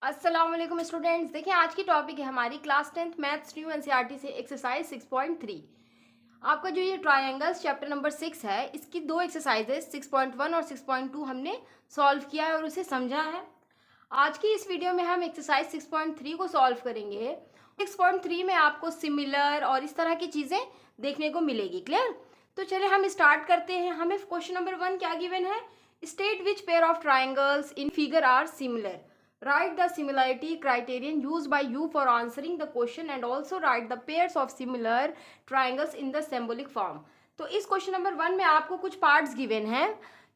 अस्सलाम वालेकुम स्टूडेंट्स। देखिए आज की टॉपिक है हमारी class 10th maths new NCERT से एक्सरसाइज 6.3। आपका जो ये ट्रायंगल्स चैप्टर नंबर 6 है, इसकी दो एक्सरसाइजेस 6.1 और 6.2 हमने सॉल्व किया है और उसे समझा है। आज की इस वीडियो में हम एक्सरसाइज 6.3 को सॉल्व करेंगे। 6.3 में आपको सिमिलर और इस तरह की चीज़ें देखने को मिलेगी। क्लियर? तो चलिए हम स्टार्ट करते हैं। हमें क्वेश्चन नंबर 1 क्या गिवन है? State which pair of triangles in figure are similar. Write the similarity criterion used by you for answering the question and also write the pairs of similar triangles in the symbolic form। तो इस question number 1 में आपको कुछ parts given हैं,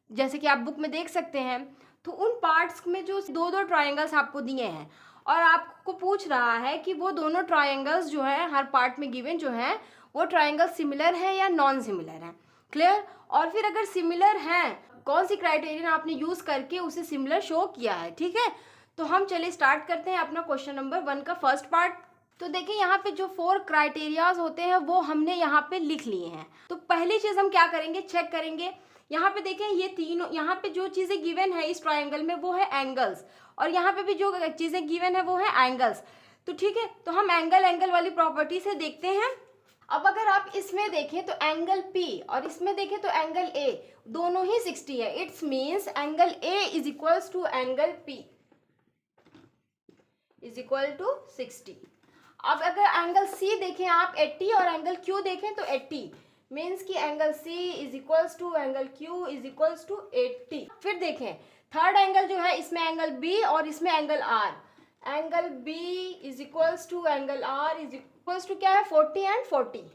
जैसे कि आप book में देख सकते हैं। तो उन पार्ट्स में जो दो दो ट्राइंगल्स आपको दिए हैं और आपको पूछ रहा है कि वो दोनों ट्राइंगल्स जो हैं हर पार्ट में गिवन जो हैं वो ट्राइंगल सिमिलर है या नॉन सिमिलर है। क्लियर? और फिर अगर सिमिलर हैं, कौन सी क्राइटेरियन आपने यूज करके उसे सिमिलर शो किया है। ठीक है, तो हम चलिए स्टार्ट करते हैं अपना क्वेश्चन नंबर 1 का फर्स्ट पार्ट। तो देखिए यहाँ पे जो 4 क्राइटेरियाज होते हैं वो हमने यहाँ पे लिख लिए हैं। तो पहली चीज हम क्या करेंगे, चेक करेंगे। यहाँ पे देखें ये तीनों, यहाँ पे जो चीजें गिवन है इस ट्राइंगल में वो है एंगल्स, और यहाँ पे भी जो चीजें गिवन है वो है एंगल्स। तो ठीक है, तो हम एंगल वाली प्रॉपर्टी से देखते हैं। अब अगर आप इसमें देखें तो एंगल P और इसमें देखें तो एंगल A दोनों ही 60 है। It's means angle A is equals to angle P is equal to 60। अब अगर एंगल C देखें आप 80 और एंगल Q देखें तो 80, मीन्स कि angle C is equals to angle Q is equals to 80। फिर देखें थर्ड एंगल जो है, इसमें एंगल B और इसमें angle R। Angle B is equals to angle R is equals to क्या है, 40 एंड 40।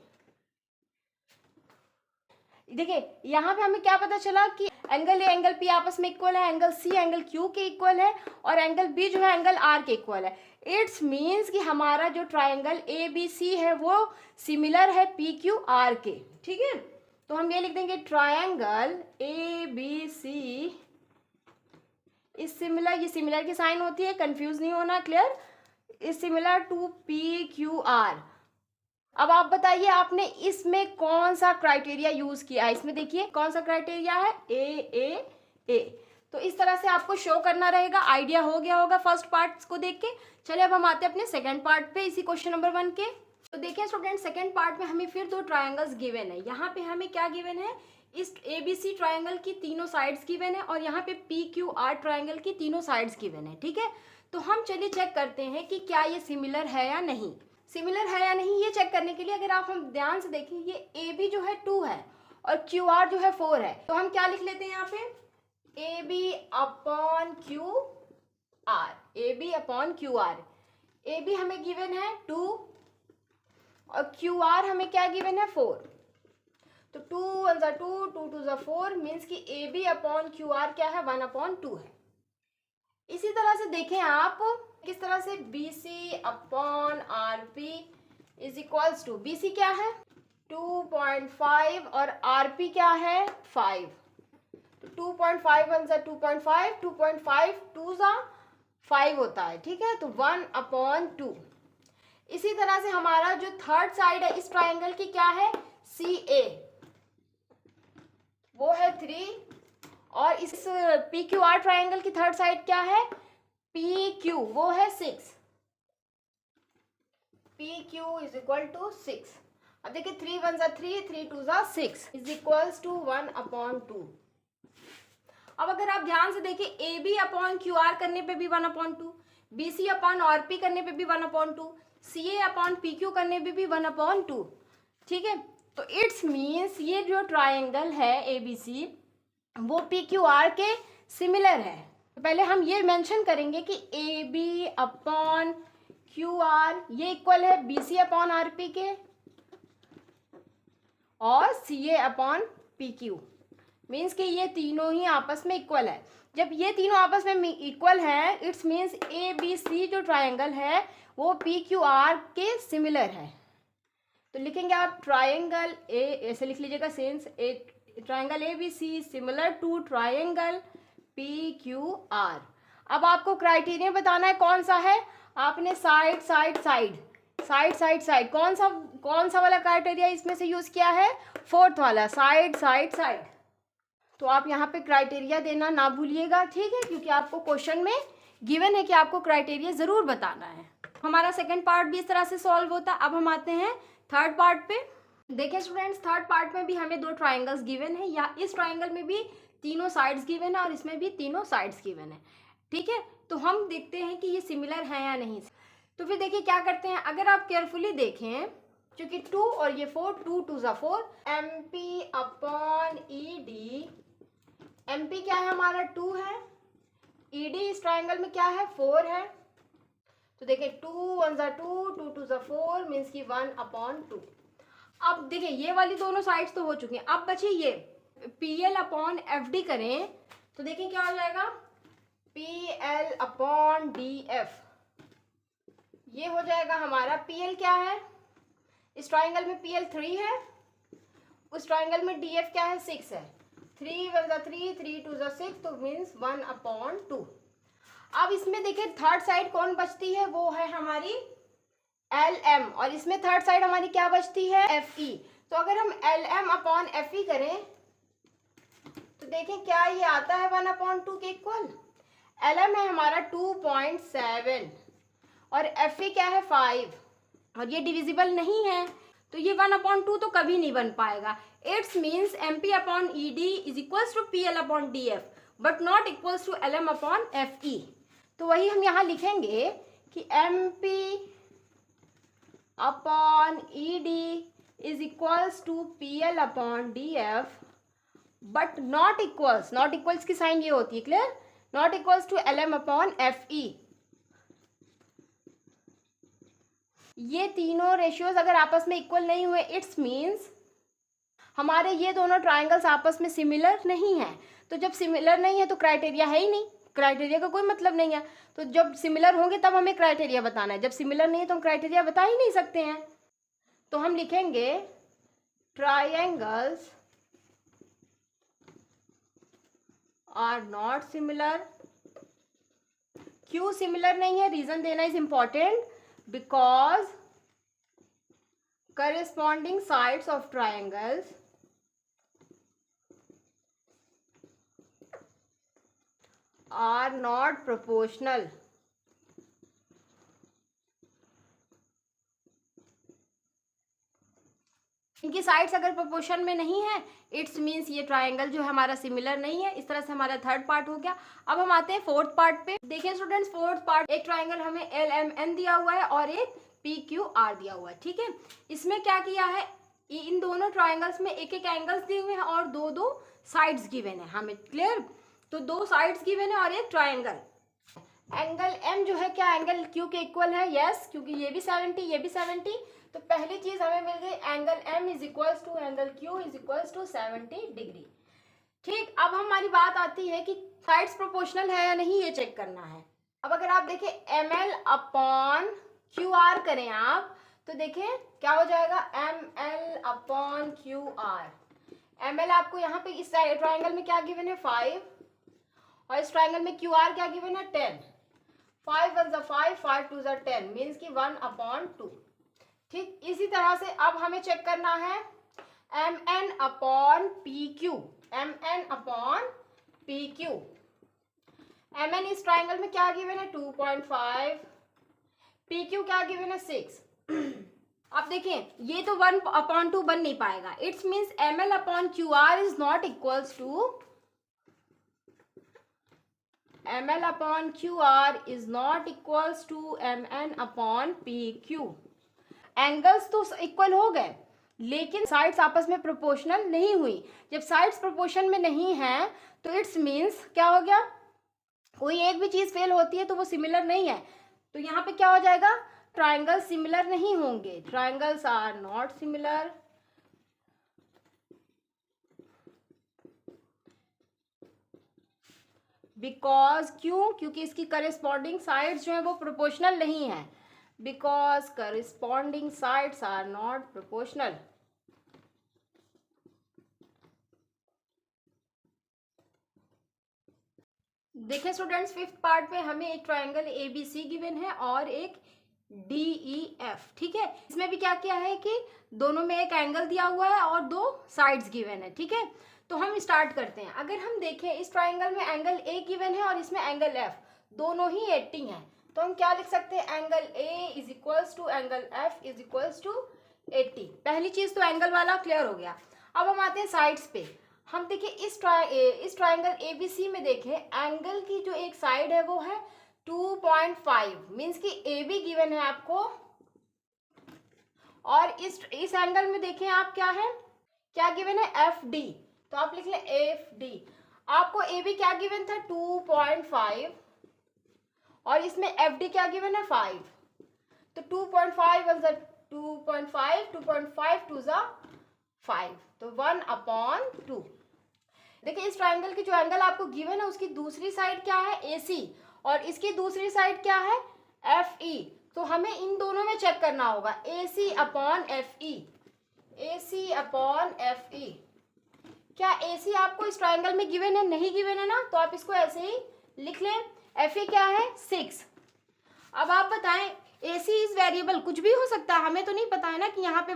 देखिए यहाँ पे हमें क्या पता चला कि एंगल ए एंगल पी आपस में इक्वल है, एंगल सी एंगल क्यू के इक्वल है और एंगल बी जो है एंगल आर के इक्वल है। इट्स मीन्स कि हमारा जो ट्राइंगल ए बी सी है वो सिमिलर है पी क्यू आर के। ठीक है, तो हम ये लिख देंगे triangle A B C is similar. ये सिमिलर की साइन होती है, कंफ्यूज नहीं होना। Clear? Is similar to P Q R. अब आप बताइए आपने इसमें कौन सा क्राइटेरिया यूज किया है। इसमें देखिए कौन सा क्राइटेरिया है, ए। तो इस तरह से आपको शो करना रहेगा। आइडिया हो गया होगा फर्स्ट पार्ट को देख के। चलिए अब हम आते हैं अपने सेकंड पार्ट पे, इसी क्वेश्चन नंबर 1 के। तो देखिए स्टूडेंट, सेकंड पार्ट में हमें फिर दो ट्राइंगल्स गिवन है। यहाँ पे हमें क्या गिवन है, इस ABC ट्राइंगल की तीनों साइड्स गिवन है और यहाँ पे PQR ट्राइंगल की तीनों साइड्स गिवन है। ठीक है, तो हम चलिए चेक करते हैं कि क्या ये सिमिलर है या नहीं। सिमिलर है या नहीं ये चेक करने के लिए अगर आप हम ध्यान से देखें, ये AB जो है 2 है और QR जो है 4 है। तो हम क्या लिख लेते हैं यहाँ पे, AB upon QR। AB upon QR। AB हमें गिवन है 2 और QR हमें क्या गिवन है 4। तो 2 1 ज़ा 2, 2 2 ज़ा 4, मीन्स कि AB अपॉन QR क्या है, 1 अपॉन 2 है। इसी तरह से देखें आप किस तरह से, BC upon RP is equals to, BC क्या है 2.5 और RP क्या है 5। तो 2.5 1 ज़ा 2.5, 2.5 2 ज़ा 5 होता है। ठीक है, तो 1 अपॉन 2। इसी तरह से हमारा जो थर्ड साइड है इस ट्राइंगल की क्या है, CA वो है 3 और इस PQR ट्राइंगल की थर्ड साइड क्या है, PQ वो है 6। PQ is equal to 6। अब देखिए 3 1 ज़ा 3, 3 2 ज़ा 6 इज इक्वल्स टू 1 अपॉन 2। अब अगर आप ध्यान से देखिए, AB अपॉन QR करने पे भी 1 अपॉन 2, BC अपॉन RP करने पे भी 1 अपॉन 2, CA अपॉन PQ करने पे भी 1 अपॉन 2। ठीक है, तो इट्स मीन्स ये जो ट्राइंगल है ABC वो PQR के सिमिलर है। तो पहले हम ये मेंशन करेंगे कि AB अपॉन QR ये इक्वल है BC अपॉन RP के और CA अपॉन PQ, मीन्स कि ये तीनों ही आपस में इक्वल है। जब ये तीनों आपस में इक्वल है, इट्स मीन्स ABC जो ट्राइंगल है वो PQR के सिमिलर है। तो लिखेंगे आप ट्राइंगल ए, ऐसे लिख लीजिएगा, since a triangle ABC similar to triangle PQR। अब आपको क्राइटेरिया बताना है कौन सा है। आपने side side side side side side कौन सा वाला क्राइटेरिया इसमें से यूज किया है, फोर्थ वाला, साइड साइड साइड। तो आप यहाँ पे क्राइटेरिया देना ना भूलिएगा। ठीक है, क्योंकि आपको क्वेश्चन में गिवन है कि आपको क्राइटेरिया ज़रूर बताना है। हमारा सेकंड पार्ट भी इस तरह से सॉल्व होता है। अब हम आते हैं थर्ड पार्ट पे। देखिए स्टूडेंट्स, थर्ड पार्ट में भी हमें दो ट्राइंगल्स गिवन है, या इस ट्राइंगल में भी तीनों साइड्स गिवन है और इसमें भी तीनों साइड्स गिवन है। ठीक है, तो हम देखते हैं कि ये सिमिलर है या नहीं। तो फिर देखिए क्या करते हैं, अगर आप केयरफुली देखें, क्योंकि 2 और ये 4, 2 2 ज़ा 4, MP अपॉन ED, MP क्या है हमारा 2 है, ED इस ट्राइंगल में क्या है 4 है। तो देखिए 2 1 ज़ा 2, 2 2 ज़ा 4 मीन्स की 1 अपॉन 2। अब देखिए ये वाली दोनों साइड्स तो हो चुकी हैं, अब बची ये PL अपॉन FD करें तो देखिए क्या हो जाएगा, PL अपॉन DF। ये हो जाएगा हमारा, PL क्या है, इस ट्राइंगल में PL 3 है, उस ट्राइंगल में DF क्या है 6 है। 3 1 ज़ा 3, 3 2 ज़ा 6, तो मीन्स 1 अपॉन 2। अब इसमें देखिए थर्ड साइड कौन बचती है, वो है हमारी LM, और इसमें थर्ड साइड हमारी क्या बचती है FE। तो अगर हम LM अपॉन FE करें तो देखें क्या ये आता है 1 अपॉन 2 के इक्वल। LM है हमारा 2.7 और FE क्या है 5, और ये डिविजिबल नहीं है, तो ये 1 अपॉन 2 तो कभी नहीं बन पाएगा। It's means MP upon ED is equals to PL upon DF but not equals to LM upon FE। तो वही हम यहाँ लिखेंगे कि MP upon ED is equals to PL upon DF but not equals की साइन ये होती है, clear, not equals to LM upon FE। ये तीनों रेशियोज अगर आपस में इक्वल नहीं हुए, इट्स मीन्स हमारे ये दोनों ट्राइंगल्स आपस में सिमिलर नहीं है। तो जब सिमिलर नहीं है तो क्राइटेरिया है ही नहीं, क्राइटेरिया का कोई मतलब नहीं है। तो जब सिमिलर होंगे तब हमें क्राइटेरिया बताना है, जब सिमिलर नहीं है तो हम क्राइटेरिया बता ही नहीं सकते हैं। तो हम लिखेंगे ट्राइंगल्स आर नॉट सिमिलर। क्यों सिमिलर नहीं है, रीजन देना is important, because corresponding sides of triangles are not proportional। इनकी साइड्स अगर प्रोपोर्शन में नहीं है, इट्स मीन्स ये ट्राइंगल जो है हमारा सिमिलर नहीं है। इस तरह से हमारा थर्ड पार्ट हो गया। अब हम आते हैं फोर्थ पार्ट पे। देखिए स्टूडेंट्स, फोर्थ पार्ट, एक ट्राइंगल हमें LMN दिया हुआ है और एक PQR दिया हुआ है। ठीक है, इसमें क्या किया है, इन दोनों ट्राइंगल्स में एक एक एंगल्स दिए हुए हैं और दो दो साइड्स गिवन है हमें, क्लियर। तो दो साइड्स गिवन है और एक ट्राइंगल। एंगल M जो है क्या एंगल Q के इक्वल है, यस, क्योंकि ये भी 70 ये भी 70। तो पहली चीज हमें मिल गई, angle M is equals to angle Q is equals to 70 degree. ठीक, अब हमारी बात आती है कि साइड्स प्रोपोर्शनल है या नहीं, ये चेक करना है। अब अगर आप देखें ML अपॉन QR करें आप, तो देखें क्या हो जाएगा, ML अपॉन QR। ML आपको यहाँ पे इस ट्राइंगल में क्या गिवन है 5, और इस ट्राइंगल में QR क्या गिवन है 10। 5 1 ज़ा 5, 5 2 ज़ा 10 मीन्स की 1 अपॉन 2। ठीक, इसी तरह से अब हमें चेक करना है MN upon PQ। MN upon PQ, MN इस ट्राइंगल में क्या गिवन है 2.5, PQ क्या गिवन है 6। अब देखें ये तो 1 अपॉन 2 बन नहीं पाएगा, it's means ML upon QR is not equals to ML upon QR is not equals to MN upon PQ। Angles तो इक्वल हो गए लेकिन साइड्स आपस में प्रोपोर्शनल नहीं हुई। जब साइड्स प्रोपोर्शन में नहीं है तो इट्स मीन्स क्या हो गया, कोई एक भी चीज फेल होती है तो वो सिमिलर नहीं है। तो यहाँ पे क्या हो जाएगा, ट्राइंगल सिमिलर नहीं होंगे, triangles are not similar because, क्यों, क्योंकि इसकी करेस्पॉन्डिंग साइड्स जो है वो प्रोपोर्शनल नहीं है, because corresponding sides are not proportional. देखिए स्टूडेंट्स, फिफ्थ पार्ट में हमें एक ट्राइंगल ABC गिवन है और एक DEF। ठीक है, इसमें भी क्या किया है कि दोनों में एक एंगल दिया हुआ है और दो साइड्स गिवन है। ठीक है, तो हम स्टार्ट करते हैं। अगर हम देखें इस ट्राइंगल में एंगल A गिवन है और इसमें एंगल F, दोनों ही 80 हैं, तो हम क्या लिख सकते हैं, angle A is equals to angle F is equals to 80। पहली चीज तो एंगल वाला क्लियर हो गया। अब हम आते हैं साइड्स पे। हम देखिए इस ट्राइंगल एबीसी में देखें, एंगल की जो एक साइड है वो है 2.5, मीन्स कि ए बी गिवन है आपको, और इस एंगल में देखें आप क्या गिवन है, एफ डी, तो आप लिख लें एफ डी। आपको ए बी क्या गिवन था, 2.5, और इसमें एफ डी क्या गिवन है, 5, तो 2.5 वन 2.5, 2.5 टू 5, तो 1/2। देखिए इस ट्राइंगल की जो एंगल आपको गिवन है उसकी दूसरी साइड क्या है, AC, और इसकी दूसरी साइड क्या है, FE। तो हमें इन दोनों में चेक करना होगा, AC/FE, AC/FE। क्या AC आपको इस ट्राइंगल में गिवन है, नहीं गिवन है ना, तो आप इसको ऐसे ही लिख लें। FE क्या है, 6। अब आप बताएं, AC इज वेरिएबल, कुछ भी हो सकता है, हमें तो नहीं पता है ना कि यहाँ पे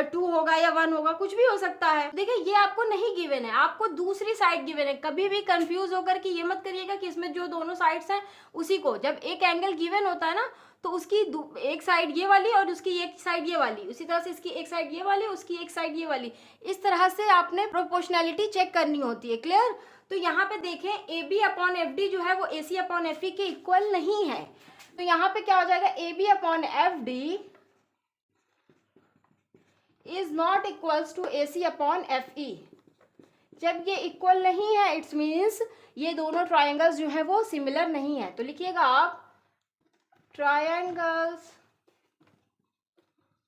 2 होगा या 1 होगा, कुछ भी हो सकता है। देखिए ये आपको नहीं गिवन है, आपको दूसरी साइड गिवन है। कभी भी कंफ्यूज होकर के ये मत करिएगा कि इसमें जो दोनों साइड्स हैं उसी को, जब एक एंगल गिवन होता है ना तो उसकी एक साइड ये वाली और उसकी एक साइड ये वाली, उसी तरह से इसकी एक साइड ये वाली, उसकी एक साइड ये वाली, इस तरह से आपने प्रोपोर्शनैलिटी चेक करनी होती है। क्लियर? तो यहाँ पे देखें AB/FD जो है वो AC/FE के इक्वल नहीं है, तो यहाँ पे क्या हो जाएगा, AB/FD is not equals to AC/FE। जब ये इक्वल नहीं है इट्स मीन्स ये दोनों ट्राइंगल्स जो है वो सिमिलर नहीं है। तो लिखिएगा आप, triangles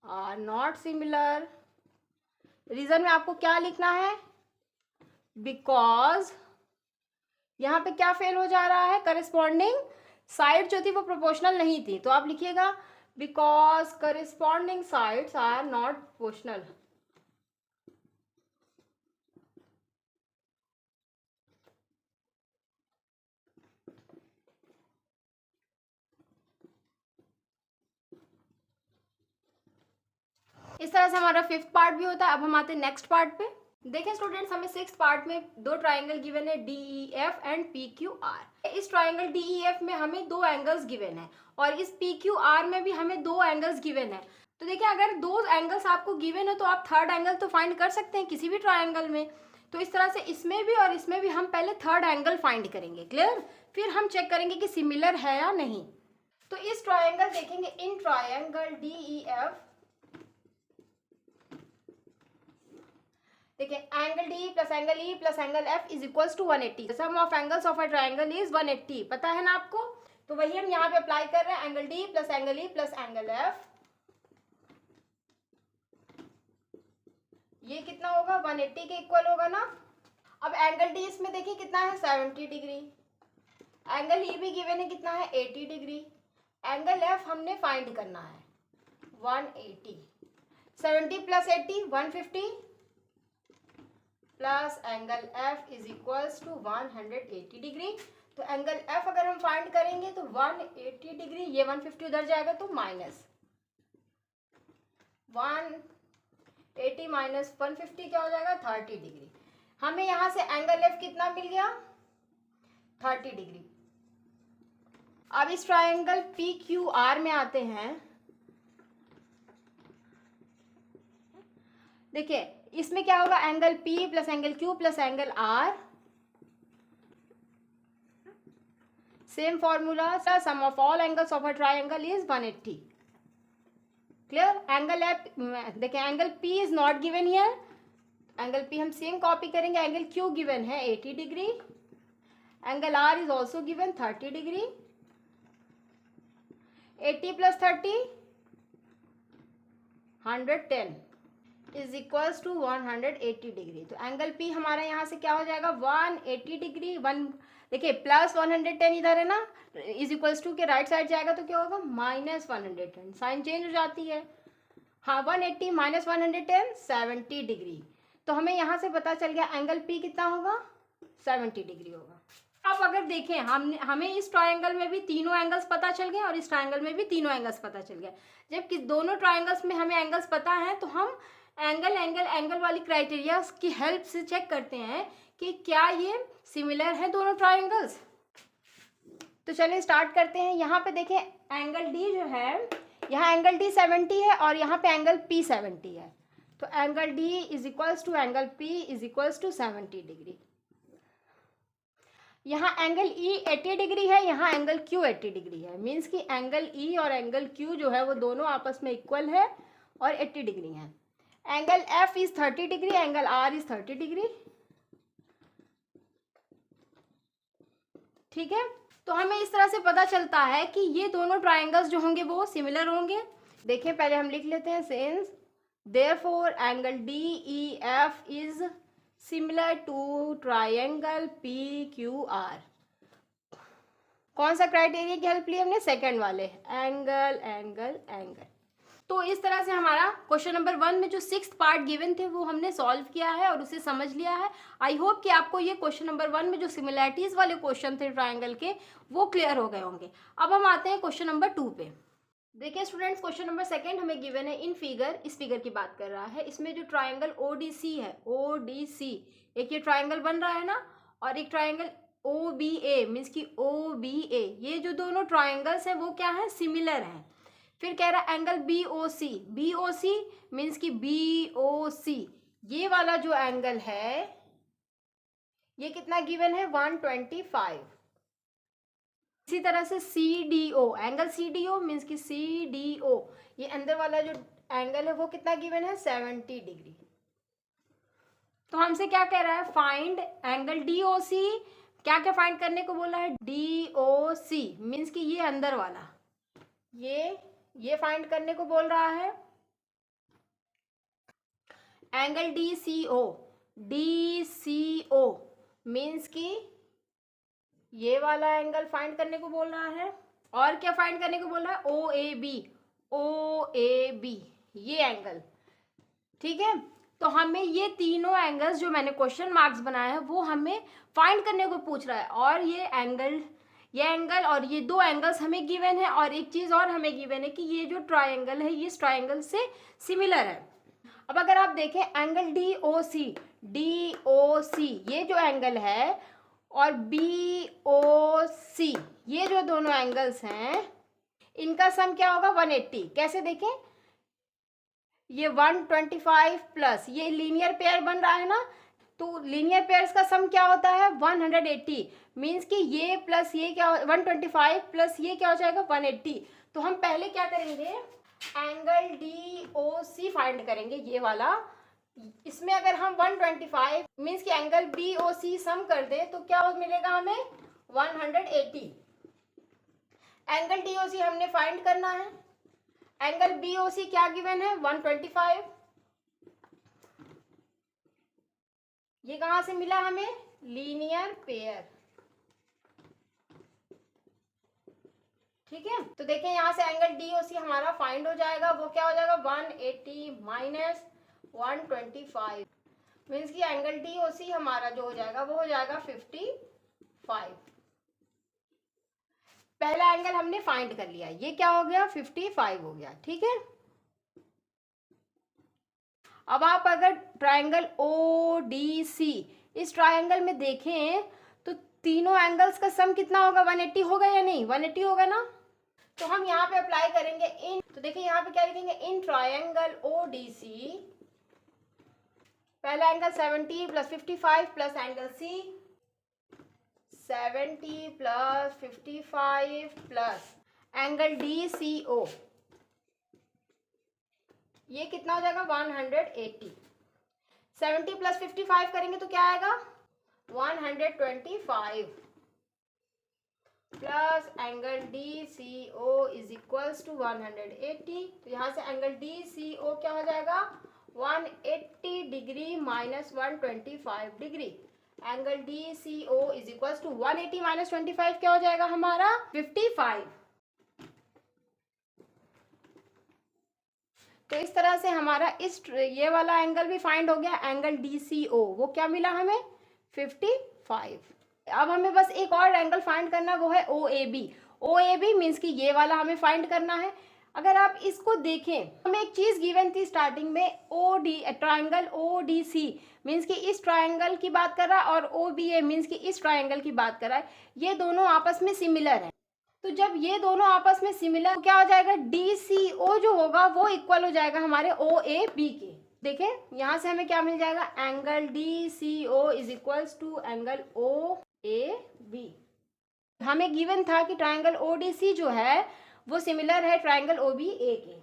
are not similar. Reason में आपको क्या लिखना है, बिकॉज यहाँ पे क्या फेल हो जा रहा है, करस्पॉन्डिंग साइड जो थी वो प्रोपोर्शनल नहीं थी, तो आप लिखिएगा because corresponding sides are not proportional. इस तरह से हमारा 5th पार्ट भी होता है। अब हम आते हैं नेक्स्ट पार्ट पे। देखें स्टूडेंट्स, हमें 6th पार्ट में दो ट्राइंगल गिवन है, DEF एंड PQR। इस ट्राइंगल DEF में हमें दो एंगल्स गिवन है और इस PQR में भी हमें दो एंगल्स गिवन है। तो देखिए अगर दो एंगल्स आपको गिवन है तो आप थर्ड एंगल तो फाइंड कर सकते हैं किसी भी ट्राइंगल में। तो इस तरह से इसमें भी और इसमें भी हम पहले थर्ड एंगल फाइंड करेंगे। क्लियर? फिर हम चेक करेंगे कि सिमिलर है या नहीं। तो इस ट्राइंगल देखेंगे, इन ट्राइंगल DEF देखिए angle D plus angle E plus angle F is equals to 180। Sum of angles of a triangle is 180, पता है ना आपको। तो वही हम यहाँ पे अप्लाई कर रहे हैं, angle D plus angle E plus angle F, ये कितना होगा, 180 के इक्वल होगा ना। अब एंगल डी इसमें देखिए कितना है, 70 डिग्री। एंगल ई भी गिवन है कितना है, 80 डिग्री। एंगल एफ हमने फाइंड करना है 180। 70 प्लस 80 150 प्लस angle F is equals to 180 degree. तो एंगल एफ अगर हम फाइंड करेंगे तो 180 डिग्री, ये 150 उधर जाएगा तो माइनस 180 माइनस 150 क्या हो जाएगा, 30 डिग्री। हमें यहाँ से एंगल एफ कितना मिल गया, 30 डिग्री। अब इस ट्राइंगल PQR में आते हैं। देखिए इसमें क्या होगा, angle P plus angle Q plus angle R, same formula, sum of all angles of a triangle is 180। Clear? Angle F देखिए, angle P is not given here, angle P हम same copy करेंगे। Angle Q given है 80 degree, angle R is also given 30 degree. 80 plus 30 110 is equals to 180 degree. तो angle P हमारा यहाँ से क्या हो जाएगा, 180 डिग्री। देखिए प्लस 110 इधर है ना, इज इक्वल्स टू के राइट साइड जाएगा तो क्या होगा, माइनस 110, साइन चेंज हो जाती है। हाँ 180 माइनस 110 70 डिग्री। तो हमें यहाँ से पता चल गया एंगल P कितना होगा, 70 डिग्री होगा। अब अगर देखें हमें इस ट्राइंगल में भी तीनों एंगल्स पता चल गए और इस ट्राइंगल में भी तीनों एंगल्स पता चल गए। जबकि दोनों ट्राइंगल्स में हमें एंगल्स पता है तो हम एंगल वाली क्राइटेरिया की हेल्प से चेक करते हैं कि क्या ये सिमिलर है दोनों ट्राइंगल्स। तो चलिए स्टार्ट करते हैं। यहाँ पे देखें एंगल डी जो है, यहाँ एंगल डी 70 है और यहाँ पे एंगल पी 70 है। तो angle D is equals to angle P is equals to 70 degree. यहाँ एंगल ई 80 डिग्री है, यहाँ एंगल क्यू 80 डिग्री है। मीन्स कि एंगल ई और एंगल क्यू जो है वो दोनों आपस में इक्वल है और 80 डिग्री है। Angle F is 30 degree, angle R is 30 degree. ठीक है, तो हमें इस तरह से पता चलता है कि ये दोनों ट्राइंगल्स जो होंगे वो सिमिलर होंगे। देखिए पहले हम लिख लेते हैं since therefore angle D E F is similar to triangle P Q R. कौन सा क्राइटेरिया की हेल्प ली हमने? सेकंड वाले, एंगल एंगल एंगल। तो इस तरह से हमारा क्वेश्चन नंबर 1 में जो 6th पार्ट गिवन थे वो हमने सॉल्व किया है और उसे समझ लिया है। आई होप कि आपको ये क्वेश्चन नंबर 1 में जो सिमिलैरिटीज वाले क्वेश्चन थे ट्राइंगल के वो क्लियर हो गए होंगे। अब हम आते हैं क्वेश्चन नंबर 2 पे। देखिए स्टूडेंट्स, क्वेश्चन नंबर 2 हमें गिवन है इन फिगर। इस फिगर की बात कर रहा है। इसमें जो ट्राइंगल ओडीसी है, ओडीसी, एक ये ट्राइंगल बन रहा है ना, और एक ट्राइंगल ओबीए मीन्स की ओबीए, ये जो दोनों ट्राइंगल्स हैं वो क्या है? सिमिलर हैं। फिर कह रहा है एंगल बीओसी, बीओसी मीन्स की बीओसी, ये वाला जो एंगल है ये कितना गिवन है? 125। इसी तरह से सीडीओ, एंगल सीडीओ मीन्स की सीडीओ, ये अंदर वाला जो एंगल है वो कितना गिवन है? 70 डिग्री। तो हमसे क्या कह रहा है? Find angle DOC. क्या क्या फाइंड करने को बोला है? डीओसी मीन्स कि ये अंदर वाला, ये फाइंड करने को बोल रहा है। एंगल डीसीओ, डीसीओ मीन्स कि ये वाला एंगल फाइंड करने को बोल रहा है। और क्या फाइंड करने को बोल रहा है? ओएबी, ओएबी ये एंगल। ठीक है, तो हमें ये तीनों एंगल्स जो मैंने क्वेश्चन मार्क्स बनाए हैं वो हमें फाइंड करने को पूछ रहा है। और ये एंगल और ये दो एंगल्स हमें गिवन है। और एक चीज और हमें गिवन है कि ये जो ट्राइंगल है ये इस ट्राइंगल से सिमिलर है। अब अगर आप देखें एंगल डीओसी, डीओसी ये जो एंगल है और बीओसी ये जो दोनों एंगल्स हैं इनका सम क्या होगा? 180। कैसे देखें? ये 125 प्लस ये लीनियर पेयर बन रहा है ना, तो लीनियर पेयर्स का सम क्या होता है? 180। मीन्स कि ये प्लस ये क्या, 125 प्लस ये क्या हो जाएगा? 180। तो हम पहले क्या करेंगे? एंगल डीओसी फाइंड करेंगे, ये वाला। इसमें अगर हम 125 मीन्स कि एंगल बीओसी सम कर दे तो क्या मिलेगा हमें? 180। एंगल डीओसी हमने फाइंड करना है। एंगल बीओसी क्या गिवन है? 125। ये कहां से मिला हमें? Linear pair. ठीक है, तो देखें यहां से एंगल डीओसी हमारा फाइंड हो जाएगा। वो क्या हो जाएगा? 180 माइनस 125 मीन्स कि एंगल डीओसी हमारा जो हो जाएगा वो हो जाएगा 55। पहला एंगल हमने फाइंड कर लिया, ये क्या हो गया? 55 हो गया। ठीक है, अब आप अगर ट्राइंगल ओडीसी इस ट्राइंगल में देखें तो तीनों एंगल्स का सम कितना होगा? 180 होगा या नहीं? 180 होगा ना। तो हम यहाँ पे अप्लाई करेंगे इन, तो देखिए यहाँ पे क्या लिखेंगे? इन ट्राइंगल ओडीसी पहला angle 70 plus 55 plus angle C 70 plus 55 plus angle DCO, ये कितना हो जाएगा? 180। 70 प्लस 55 करेंगे तो क्या आएगा? 125 plus angle DCO is equals to 180। तो यहाँ से एंगल डीसीओ क्या हो जाएगा? 180 degree minus 125 degree. Angle DCO is equals to 180 minus 25 क्या हो जाएगा हमारा? 55। तो इस तरह से हमारा ये वाला एंगल भी फाइंड हो गया। एंगल डीसीओ वो क्या मिला हमें? 55। अब हमें बस एक और एंगल फाइंड करना है, वो है ओएबी। ओएबी मीन्स कि ये वाला हमें फाइंड करना है। अगर आप इसको देखें, हमें एक चीज गिवन थी स्टार्टिंग में, ट्राइंगल ओडीसी मीन्स कि इस ट्राइंगल की बात कर रहा है, और ओ बी ए मीन्स कि इस ट्राइंगल की बात कर रहा है, ये दोनों आपस में सिमिलर है। तो जब ये दोनों आपस में सिमिलर, तो क्या हो जाएगा, डी सी ओ जो होगा वो इक्वल हो जाएगा हमारे ओ ए बी के। देखें यहाँ से हमें क्या मिल जाएगा, angle D C O is equals to angle O A B. हमें गिवन था कि ट्राइंगल ओ डी सी जो है वो सिमिलर है ट्राइंगल ओ बी ए के।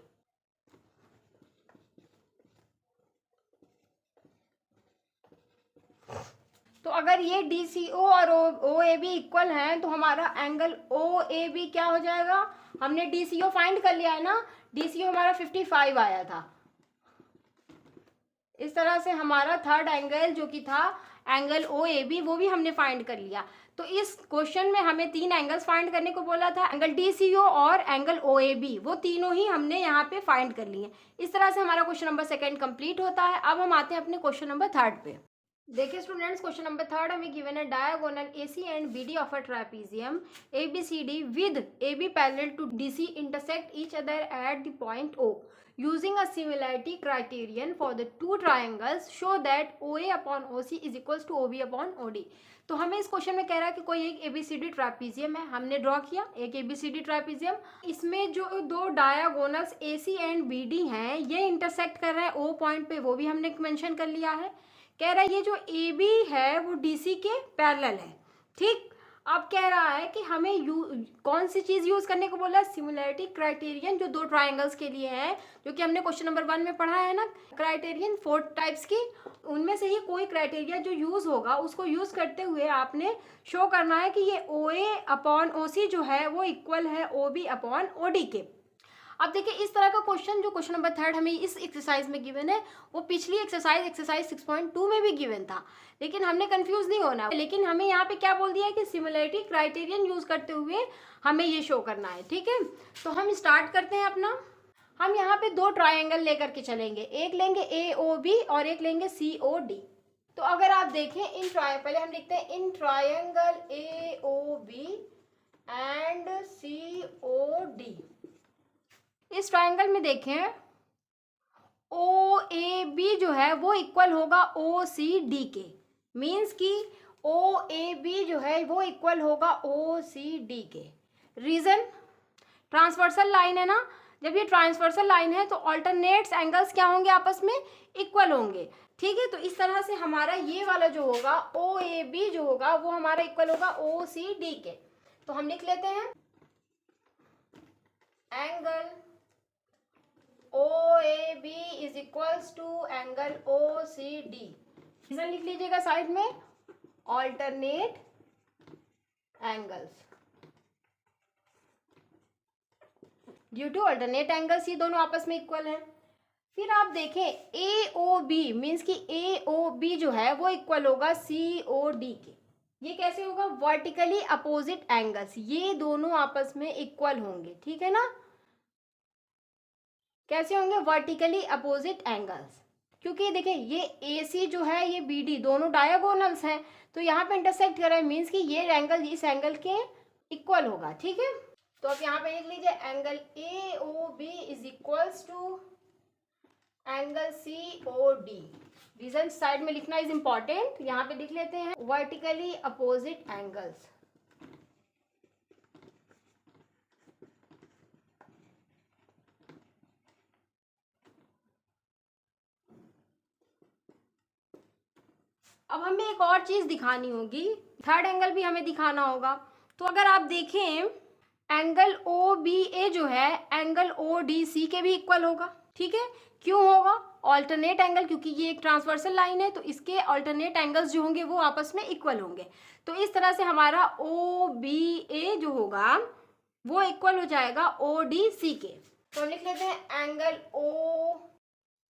तो अगर ये डी सी ओ और ओ ए बी इक्वल हैं तो हमारा एंगल ओ ए बी क्या हो जाएगा, हमने डी सी ओ फाइंड कर लिया है ना, डी सी ओ हमारा 55 आया था। इस तरह से हमारा थर्ड एंगल जो कि था एंगल ओ ए बी वो भी हमने फाइंड कर लिया। तो इस क्वेश्चन में हमें 3 एंगल्स फाइंड करने को बोला था, एंगल डी सी ओ और एंगल ओ ए बी, वो तीनों ही हमने यहाँ पे फाइंड कर लिए। इस तरह से हमारा क्वेश्चन नंबर 2 कंप्लीट होता है। अब हम आते हैं अपने क्वेश्चन नंबर 3 पे। देखिए स्टूडेंट्स, क्वेश्चन नंबर 3 हमें गिवन है diagonal AC and BD of a trapezium ABCD with AB parallel to DC intersect each other at the point O using a similarity criterion for the two triangles show that OA upon OC is equals to OB upon OD। तो हमें इस question में कह रहा है कि कोई एक ABCD ट्रापेजियम है, हमने ड्रॉ किया एक ABCD ट्रापेजियम, इसमें जो दो डायगोनल्स AC एंड BD हैं ये इंटरसेक्ट कर रहे हैं O पॉइंट पे, वो भी हमने मेंशन कर लिया है। कह रहा है ये जो ए बी है वो डी सी के पैरेलल है, ठीक। अब कह रहा है कि हमें कौन सी चीज़ यूज़ करने को बोला है, सिमिलैरिटी क्राइटेरियन जो दो ट्राइंगल्स के लिए है, जो कि हमने क्वेश्चन नंबर 1 में पढ़ा है ना, क्राइटेरियन 4 टाइप्स की, उनमें से ही कोई क्राइटेरिया जो यूज़ होगा उसको यूज़ करते हुए आपने शो करना है कि ये ओ ए अपॉन ओ सी जो है वो इक्वल है O B upon O D के। अब देखिए इस तरह का क्वेश्चन जो क्वेश्चन नंबर 3 हमें इस एक्सरसाइज में गिवन है वो पिछली एक्सरसाइज 6.2 में भी गिवन था, लेकिन हमने कंफ्यूज नहीं होना। लेकिन हमें यहाँ पे क्या बोल दिया है कि सिमिलैरिटी क्राइटेरियन यूज करते हुए हमें ये शो करना है, ठीक है। तो हम स्टार्ट करते हैं अपना। हम यहाँ पे 2 ट्राइंगल लेकर के चलेंगे, एक लेंगे ए ओ बी और एक लेंगे सी ओ डी। तो अगर आप देखें पहले हम लिखते हैं in triangle A O B and C O D. इस ट्राइंगल में देखें ओ ए बी जो है वो इक्वल होगा ओ सी डी के, मीन्स कि ओ ए बी जो है वो इक्वल होगा ओ सी डी के। रीजन, ट्रांसवर्सल लाइन है ना, जब ये ट्रांसवर्सल लाइन है तो ऑल्टरनेट्स एंगल्स क्या होंगे, आपस में इक्वल होंगे, ठीक है। तो इस तरह से हमारा ये वाला जो होगा ओ ए बी जो होगा वो हमारा इक्वल होगा ओ सी डी के। तो हम लिख लेते हैं angle O A B is equals to angle O C D. Reason लिख लीजिएगा साइड में, alternate angles, due to alternate angles ये दोनों आपस में इक्वल हैं। फिर आप देखें ए ओ बी मीन्स कि ए ओ बी जो है वो इक्वल होगा सी ओ डी के। ये कैसे होगा, वर्टिकली अपोजिट एंगल्स, ये दोनों आपस में इक्वल होंगे, ठीक है ना। कैसे होंगे, वर्टिकली अपोजिट एंगल्स, क्योंकि देखिए ये ए सी जो है ये बी डी दोनों डायगोनल्स हैं, तो यहाँ पे इंटरसेक्ट कर रहा है, मीन्स कि ये एंगल इस एंगल के इक्वल होगा, ठीक है। तो अब यहाँ पे लिख लीजिए angle A O B is equals to angle C O D. Reason side में लिखना इज इम्पॉर्टेंट, यहाँ पे लिख लेते हैं वर्टिकली अपोजिट एंगल्स। अब हमें एक और चीज दिखानी होगी, थर्ड एंगल भी हमें दिखाना होगा। तो अगर आप देखें एंगल ओ बी ए जो है एंगल ओ डी सी के भी इक्वल होगा, ठीक है। क्यों होगा, ऑल्टरनेट एंगल, क्योंकि ये एक ट्रांसवर्सल लाइन है तो इसके ऑल्टरनेट एंगल्स जो होंगे वो आपस में इक्वल होंगे। तो इस तरह से हमारा ओ बी ए जो होगा वो इक्वल हो जाएगा ओ डी सी के। तो लिख लेते हैं angle O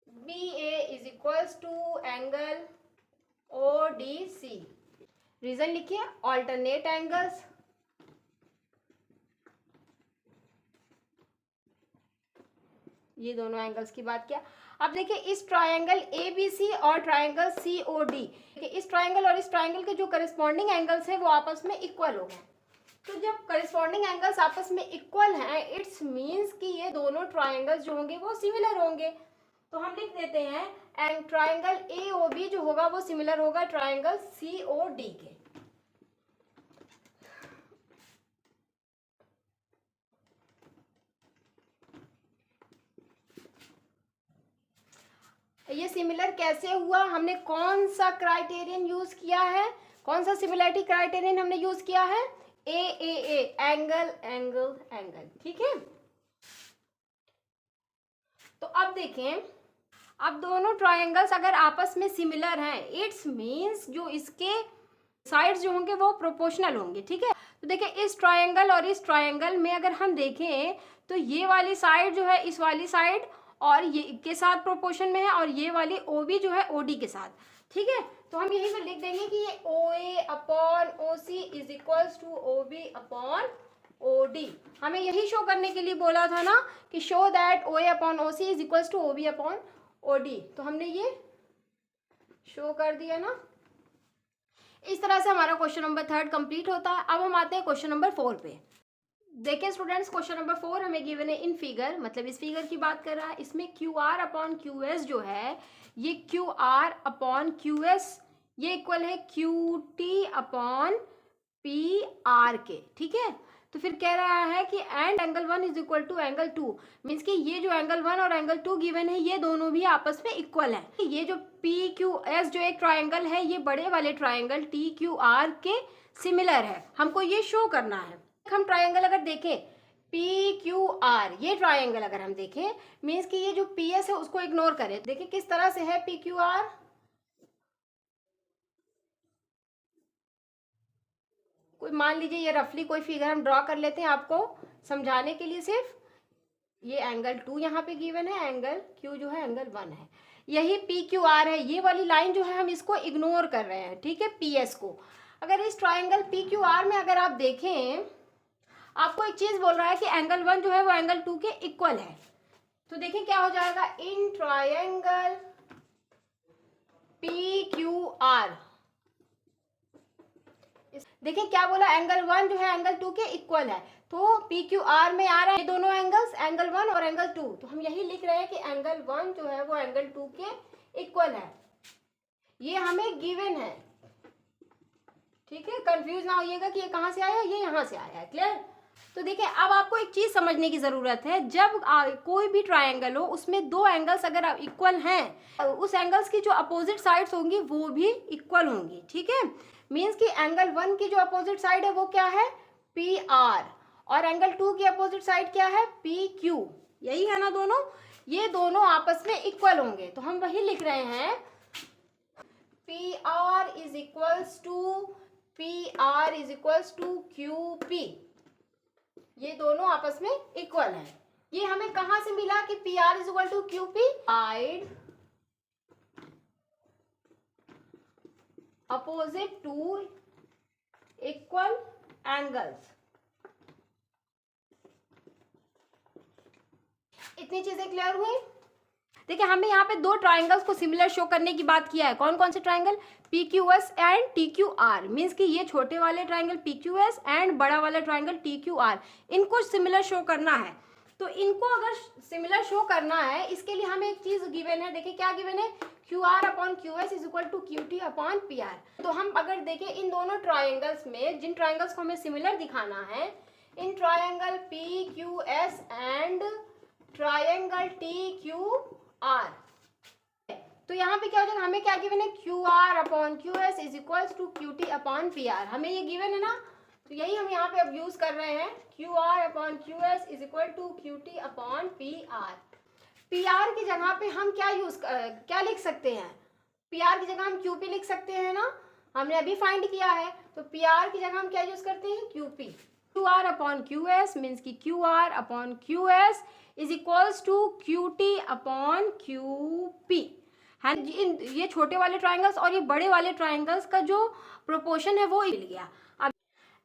B A is equals to angle O D C. Reason लिखिए, ऑल्टरनेट एंगल्स, ये दोनों एंगल्स की बात किया। अब देखिए इस ट्रायंगल ए बी सी और ट्रायंगल सी ओ डी, इस ट्रायंगल और इस ट्रायंगल के जो करस्पॉन्डिंग एंगल्स हैं वो आपस में इक्वल हो गए। तो जब करस्पॉन्डिंग एंगल्स आपस में इक्वल हैं इट्स मीन्स कि ये दोनों ट्रायंगल्स जो होंगे वो सिमिलर होंगे। तो हम लिख देते हैं एंड ट्राइंगल AOB जो होगा वो सिमिलर होगा ट्राइंगल COD के। ये सिमिलर कैसे हुआ, हमने कौन सा क्राइटेरियन यूज किया है, कौन सा सिमिलरिटी क्राइटेरियन हमने यूज किया है, AAA, एंगल एंगल एंगल, ठीक है। तो अब देखें, अब दोनों ट्रायंगल्स अगर आपस में सिमिलर हैं, इट्स मींस जो इसके साइड्स जो होंगे वो प्रोपोर्शनल होंगे, ठीक है। तो देखिए इस ट्रायंगल और इस ट्रायंगल में अगर हम देखें तो ये वाली साइड जो है इस वाली साइड और ये के साथ प्रोपोर्शन में है, और ये वाली OB जो है OD के साथ, ठीक है। तो हम यहीं पर लिख देंगे कि ये OA upon OC is equals to OB upon OD। हमें यही शो करने के लिए बोला था ना कि show that OA upon OC is equals to OB upon OD, तो हमने ये शो कर दिया ना। इस तरह से हमारा क्वेश्चन नंबर 3 कंप्लीट होता है। अब हम आते हैं क्वेश्चन नंबर 4 पे। देखिए स्टूडेंट्स, क्वेश्चन नंबर 4 हमें गिवन है इन फिगर, मतलब इस फिगर की बात कर रहा है। इसमें QR अपॉन QS जो है, ये QR अपॉन QS ये इक्वल है QT अपॉन PR के, ठीक है। तो फिर कह रहा है कि and angle 1 is equal to angle 2, means कि ये जो एंगल 1 और एंगल 2 गिवन है ये दोनों भी आपस में इक्वल है। ये जो PQS जो एक ट्राइंगल है ये बड़े वाले ट्राइंगल TQR के सिमिलर है, हमको ये शो करना है। हम ट्राइंगल अगर देखें PQR, ये ट्राइंगल अगर हम देखें मीन्स कि ये जो PS है उसको इग्नोर करें। देखिए किस तरह से है PQR, कोई मान लीजिए ये रफली कोई फिगर हम ड्रॉ कर लेते हैं आपको समझाने के लिए। सिर्फ ये एंगल 2 यहाँ पे गिवन है, एंगल Q जो है एंगल 1 है, यही PQR है। ये वाली लाइन जो है हम इसको इग्नोर कर रहे हैं, ठीक है, PS को। अगर इस ट्राइंगल PQR में अगर आप देखें, आपको एक चीज बोल रहा है कि एंगल 1 जो है वो एंगल 2 के इक्वल है। तो देखिए क्या हो जाएगा, इन ट्राइंगल PQR, देखिए क्या बोला, एंगल 1 जो है एंगल 2 के इक्वल है। तो PQR में आ रहा है ये दोनों एंगल्स, एंगल 1 और एंगल 2, तो हम यही लिख रहे हैं कि एंगल 1 जो है वो एंगल 2 के इक्वल है। ये हमें गिवन है, ठीक है। कंफ्यूज ना होइएगा कि ये कहाँ से आया, ये यहाँ से आया है, क्लियर। तो देखिए अब आपको एक चीज समझने की जरूरत है, जब कोई भी ट्राइंगल हो उसमें दो एंगल्स अगर इक्वल हैं, उस एंगल्स की जो अपोजिट साइड्स होंगी वो भी इक्वल होंगी, ठीक है। मींस कि एंगल 1 की जो अपोजिट साइड है वो क्या है, PR, और एंगल 2 की अपोजिट साइड क्या है, PQ, यही है ना दोनों, ये दोनों आपस में इक्वल होंगे। तो हम वही लिख रहे हैं PR is equals to QP, ये दोनों आपस में इक्वल है। ये हमें कहां से मिला कि PR is equal to QP, side opposite to equal angles. इतनी चीजें क्लियर हुई। देखिए हमें यहाँ पे दो ट्राइंगल्स को सिमिलर शो करने की बात किया है। कौन कौन से triangle, PQS and TQR, means कि ये छोटे वाले ट्राइंगल PQS एंड बड़ा वाला ट्राइंगल TQR, इनको सिमिलर शो करना है। तो इनको अगर सिमिलर शो करना है, इसके लिए हमें एक चीज गिवन है। देखिए क्या गिवन है, QR upon QS is equal to QT upon PR। तो हम अगर देखें इन दोनों ट्राइंगल्स में, जिन ट्राइंगल्स को हमें सिमिलर दिखाना है, in triangle PQS and triangle TQR, तो यहाँ पे क्या हो जाएगा, हमें क्या गिवन है, QR upon QS is equals to QT upon PR, हमें ये गिवन है ना। तो यही हम यहाँ पे अब यूज कर रहे हैं, QR upon QS is equal to QT upon PR। PR की जगह पे हम क्या लिख सकते हैं, PR की जगह हम QP लिख सकते हैं ना, हमने अभी फाइंड किया है। तो PR की जगह हम क्या यूज करते हैं, QP। QR upon QS means की QR upon QS is equals to QT upon QP है। ये छोटे वाले ट्राइंगल्स और ये बड़े वाले ट्राइंगल्स का जो प्रोपोर्शन है वो मिल गया। अब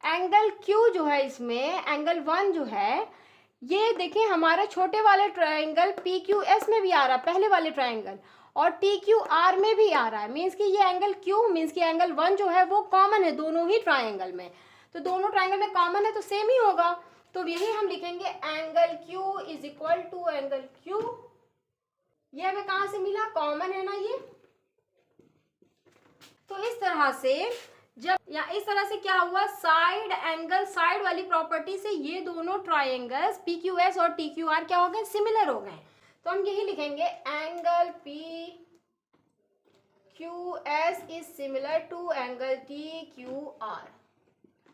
एंगल Q जो है, इसमें एंगल 1 जो है, ये देखिए हमारे छोटे वाले ट्राइंगल PQS में भी आ रहा है पहले वाले ट्राइंगल, और TQR में भी आ रहा है। मीन्स कि ये एंगल Q मीन्स कि एंगल 1 जो है वो कॉमन है दोनों ही ट्राइंगल में। तो दोनों ट्राइंगल में कॉमन है तो सेम ही होगा। तो यही हम लिखेंगे angle Q is equal to angle Q ये हमें कहाँ से मिला, कॉमन है ना ये। तो इस तरह से जब या इस तरह से क्या हुआ, साइड एंगल, साइड वाली प्रॉपर्टी से ये दोनों ट्राइंगल्स पी क्यू एस और टी क्यू आर क्या हो गए, सिमिलर हो गए। तो हम यही लिखेंगे, angle P Q S is similar to angle T Q R.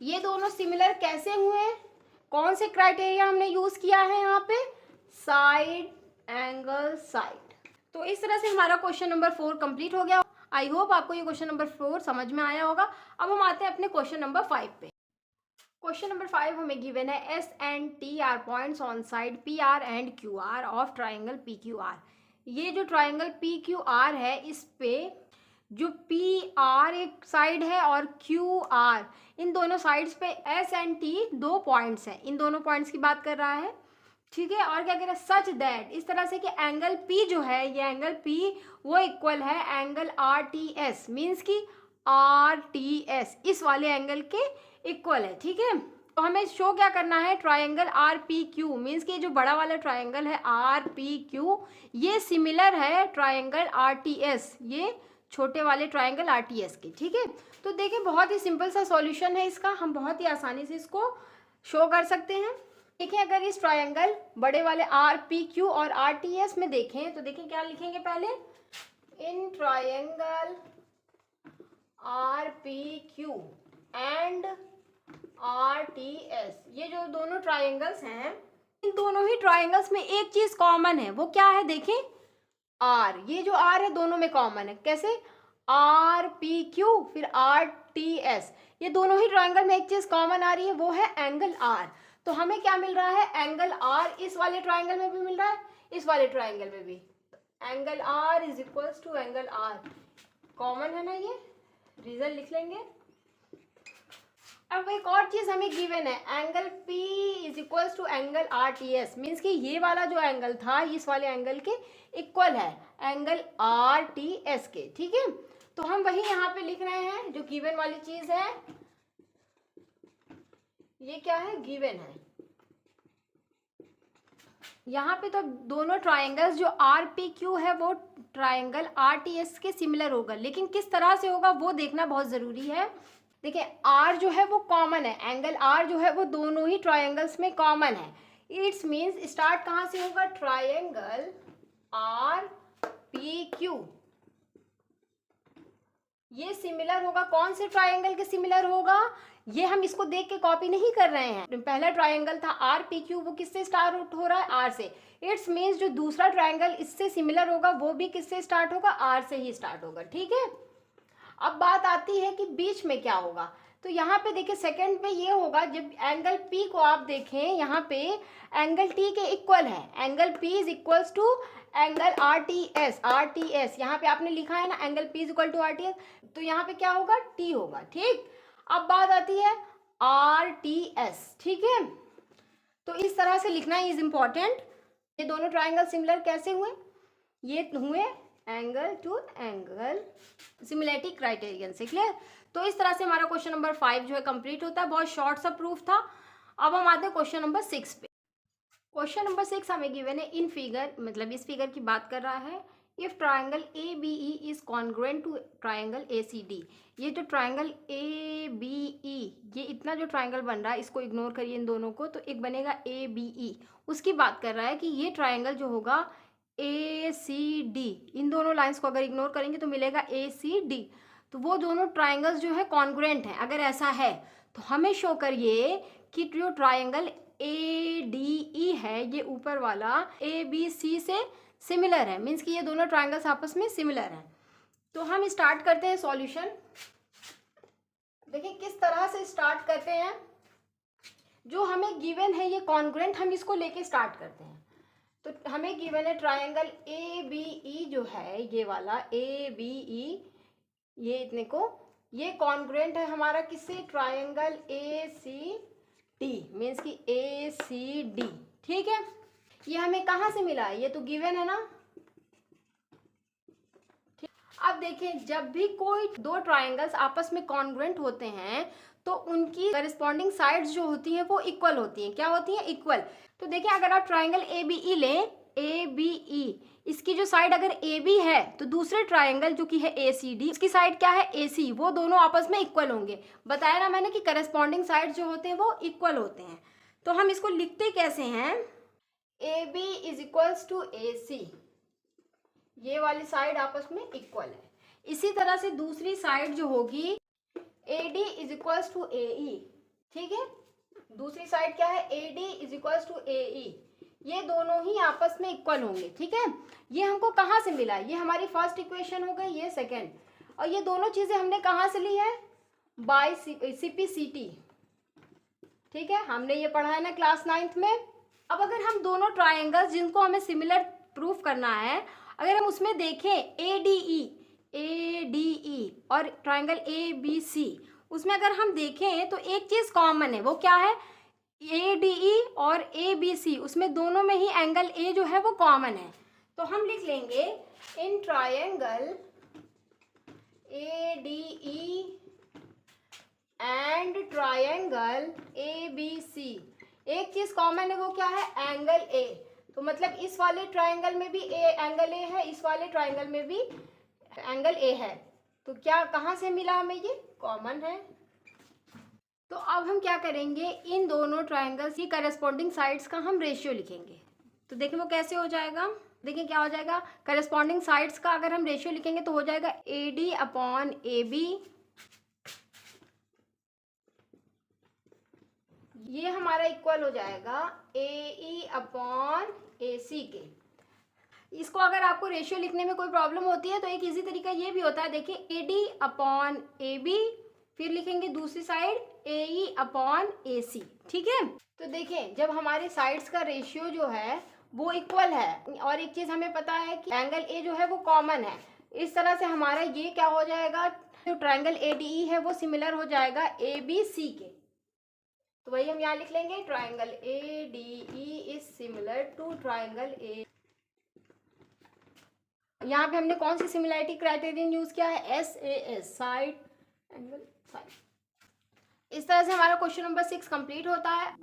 ये दोनों सिमिलर कैसे हुए, कौन से क्राइटेरिया हमने यूज किया है यहाँ पे, साइड एंगल साइड। तो इस तरह से हमारा क्वेश्चन नंबर 4 कंप्लीट हो गया। आई होप आपको ये क्वेश्चन नंबर 4 समझ में आया होगा। अब हम आते हैं अपने क्वेश्चन नंबर 5 पे। क्वेश्चन नंबर 5 हमें गिवन है, S and T R points on side P R and Q R of triangle P Q R. ये जो ट्राइंगल पी क्यू आर है, इस पे जो पी आर एक साइड है और क्यू आर, इन दोनों साइड्स पे एस एंड टी 2 पॉइंट्स हैं, इन दोनों पॉइंट्स की बात कर रहा है, ठीक है। और क्या कह रहा है, सच दैट, इस तरह से कि एंगल पी जो है, ये एंगल पी वो इक्वल है angle R T S, means कि आर टी एस इस वाले एंगल के इक्वल है, ठीक है। तो हमें शो क्या करना है, triangle R P Q, means कि जो बड़ा वाला ट्राइंगल है आर पी क्यू, ये सिमिलर है ट्राइंगल आर टी एस, ये छोटे वाले ट्राइंगल आर टी एस के, ठीक है। तो देखिए बहुत ही सिंपल सा सॉल्यूशन है इसका, हम बहुत ही आसानी से इसको शो कर सकते हैं। देखिए अगर इस ट्रायंगल बड़े वाले आर पी क्यू और आर टी एस में देखें तो देखिए क्या लिखेंगे, पहले in triangle R P Q and are T S, ये जो दोनों ट्रायंगल्स हैं, इन दोनों ही ट्रायंगल्स में एक चीज कॉमन है, वो क्या है, देखें आर, ये जो आर है दोनों में कॉमन है, कैसे, आर पी क्यू फिर आर टी एस, ये दोनों ही ट्रायंगल में एक चीज कॉमन आ रही है, वो है एंगल आर। तो हमें क्या मिल रहा है, एंगल आर इस वाले ट्राइंगल में भी मिल रहा है, इस वाले ट्राइंगल में भी, angle R is equals to angle R, common है ना, ये रीजन लिख लेंगे। अब एक और चीज हमें गिवन है, angle P is equals to angle R T S, means कि ये वाला जो एंगल था इस वाले एंगल के इक्वल है एंगल आर टी एस के, ठीक है। तो हम वही यहाँ पे लिख रहे हैं, जो गिवन वाली चीज है, ये क्या है, गिवन है। यहाँ पे तो दोनों ट्राइंगल्स जो आर पी क्यू है वो ट्राइंगल आर टी एस के सिमिलर होगा, लेकिन किस तरह से होगा वो देखना बहुत ज़रूरी है। देखिए आर जो है वो कॉमन है, एंगल आर जो है वो दोनों ही ट्राइंगल्स में कॉमन है। इट्स मीन्स स्टार्ट कहाँ से होगा, ट्राइंगल आर पी क्यू, ये सिमिलर होगा, कौन से ट्राइंगल के सिमिलर होगा, ये हम इसको देख के कॉपी नहीं कर रहे हैं। पहला ट्राइंगल था आर पी क्यू, वो किससे स्टार्ट हो रहा है, आर से। इट्स मीन्स जो दूसरा ट्राइंगल इससे सिमिलर होगा वो भी किससे स्टार्ट होगा, आर से ही स्टार्ट होगा, ठीक है। अब बात आती है कि बीच में क्या होगा, तो यहाँ पे देखिए सेकंड पे ये होगा, जब एंगल पी को आप देखें यहाँ पे एंगल टी के इक्वल है, angle P is equals to angle R T S, R T S यहाँ पे आपने लिखा है ना, angle P is equal to R T S, तो यहाँ पे क्या होगा, टी होगा, ठीक। अब बात आती है आर टी एस, ठीक है। तो इस तरह से लिखना इज इम्पॉर्टेंट। ये दोनों ट्राइंगल सिमिलर कैसे हुए, ये हुए angle to angle similarity criterion से, क्लियर। तो इस तरह से हमारा क्वेश्चन नंबर 5 जो है कंप्लीट होता है, बहुत शॉर्ट सा प्रूफ था। अब हम आते हैं क्वेश्चन नंबर 6 पे। क्वेश्चन नंबर 6 हमें गिवन है इन फिगर, मतलब इस फिगर की बात कर रहा है, if triangle A B E is congruent to triangle A C D. ये जो ट्राइंगल ए बी ई, ये इतना जो ट्राइंगल बन रहा है इसको इग्नोर करिए इन दोनों को, तो एक बनेगा ए बी ई, उसकी बात कर रहा है कि ये ट्राइंगल जो होगा ए सी डी, इन दोनों लाइंस को अगर इग्नोर करेंगे तो मिलेगा ए सी डी, तो वो दोनों ट्राइंगल्स जो है कॉन्ग्रुएंट हैं। अगर ऐसा है तो हमें शो करिए कि जो ट्राइंगल ए डी ई है ये ऊपर वाला ए बी सी से सिमिलर है, मीन्स कि ये दोनों ट्राइंगल्स आपस में सिमिलर हैं। तो हम स्टार्ट करते हैं सॉल्यूशन। देखिए किस तरह से स्टार्ट करते हैं, जो हमें गिवन है ये कॉन्ग्रुएंट, हम इसको लेके स्टार्ट करते हैं। तो हमें गिवन है ट्राइंगल ए बी ई जो है, ये वाला ए बी ई, ये इतने को, ये कॉन्ग्रुएंट है हमारा किससे, triangle A C D, means कि ए सी डी, ठीक है। ये हमें कहाँ से मिला, ये तो गिवन है ना। ठीक, अब देखिए जब भी कोई दो ट्राइंगल्स आपस में कॉन्ग्रुएंट होते हैं तो उनकी करिस्पॉन्डिंग साइड्स जो होती हैं वो इक्वल होती हैं, क्या होती हैं, इक्वल। तो देखिए अगर आप ट्राइंगल ए बी ई लें, ए बी ई, इसकी जो साइड अगर ए बी है तो दूसरे ट्राइंगल जो कि है ए सी डी, उसकी साइड क्या है ए सी, वो दोनों आपस में इक्वल होंगे। बताया ना मैंने कि करस्पॉन्डिंग साइड जो होते हैं वो इक्वल होते हैं। तो हम इसको लिखते कैसे हैं, A B is equals to A C, ये वाली साइड आपस में इक्वल है। इसी तरह से दूसरी साइड जो होगी A D is equals to A E, ठीक है, दूसरी साइड क्या है, A D is equals to A E, ये दोनों ही आपस में इक्वल होंगे, ठीक है। ये हमको कहाँ से मिला, ये हमारी फर्स्ट इक्वेशन हो गई, ये सेकेंड, और ये दोनों चीजें हमने कहाँ से ली है, बाय सीपीसीटी, ठीक है, हमने ये पढ़ा है ना क्लास 9th में। अब अगर हम दोनों ट्राइंगल्स जिनको हमें सिमिलर प्रूफ करना है, अगर हम उसमें देखें ए डी ई और ट्राइंगल ए बी सी, उसमें अगर हम देखें तो एक चीज कॉमन है, वो क्या है, ए डी ई और ए बी सी, उसमें दोनों में ही एंगल ए जो है वो कॉमन है। तो हम लिख लेंगे in triangle A D E and triangle A B C, एक चीज कॉमन है, वो क्या है, एंगल ए। तो मतलब इस वाले ट्राइंगल में भी एंगल ए है, इस वाले ट्राइंगल में भी एंगल ए है। तो क्या कहाँ से मिला हमें, ये कॉमन है। तो अब हम क्या करेंगे, इन दोनों ट्राइंगल्स की करस्पॉन्डिंग साइड्स का हम रेशियो लिखेंगे। तो देखिए वो कैसे हो जाएगा, देखिए क्या हो जाएगा, करस्पॉन्डिंग साइड्स का अगर हम रेशियो लिखेंगे तो हो जाएगा A D upon A B, ये हमारा इक्वल हो जाएगा ए ई अपॉन ए सी के। इसको अगर आपको रेशियो लिखने में कोई प्रॉब्लम होती है तो एक इजी तरीका ये भी होता है, देखिए A D upon A B, फिर लिखेंगे दूसरी साइड ए ई अपॉन ए सी, ठीक है। तो देखें जब हमारी साइड्स का रेशियो जो है वो इक्वल है, और एक चीज हमें पता है कि एंगल ए जो है वो कॉमन है, इस तरह से हमारा ये क्या हो जाएगा, जो ट्राइंगल ए डी ई है वो सिमिलर हो जाएगा ए बी सी के। तो वही हम यहाँ लिख लेंगे, triangle A D E is similar to triangle A. यहाँ पे हमने कौन सी सिमिलैरिटी क्राइटेरियन यूज किया है, SAS, साइड एंगल साइड। इस तरह से हमारा क्वेश्चन नंबर 6 कंप्लीट होता है।